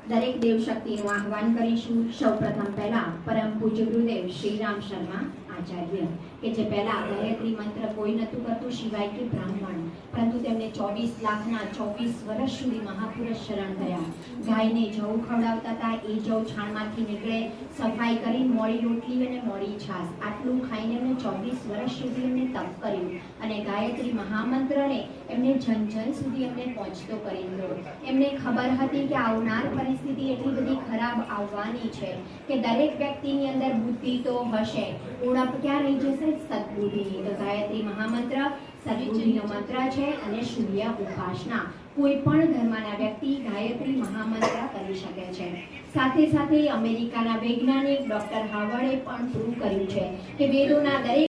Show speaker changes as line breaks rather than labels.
દરેક દેવશક્તિનું આહવાન કરીશું. સૌપ્રથમ પહેલા પરમ પૂજ્ય ગુરુદેવ શ્રીરામ શર્મા આચાર્ય કે જે પહેલા ગાયત્રી મંત્ર કોઈ નતું કરતું સિવાય કે બ્રાહ્મણ, પરંતુ તેમને 24 લાખના 24 વર્ષ સુધી મહાપુરુષ શરણ કર્યા. ગાયને જવ ખવડાવતા હતા, એ જવ છાણમાંથી નીકળે, સફાઈ કરી મોડી રોટલી અને મોડી છાશ આટલું ખાઈને એમને 24 વર્ષ સુધી એમને તપ કર્યું અને ગાયત્રી મહામંત્રને એમને જન જન સુધી એમને પહોંચતો કરી દીધો. એમને ખબર હતી કે આવનાર પરિસ્થિતિ એટલી બધી ખરાબ આવવાની છે કે દરેક વ્યક્તિની અંદર બુદ્ધિ તો હશે, ઉણપ ક્યાં રહી જશે? સદબુદ્ધિ. તો ગાયત્રી મહામંત્ર સદબુદ્ધિનો મંત્ર છે અને સૂર્ય ઉપાસના. કોઈ પણ ધર્મના વ્યક્તિ ગાયત્રી મહામંત્ર કરી શકે છે. સાથે સાથે અમેરિકાના વૈજ્ઞાનિક ડોક્ટર હાવર્ડે પણ પ્રૂવ કર્યું છે કે વેદોના દરેક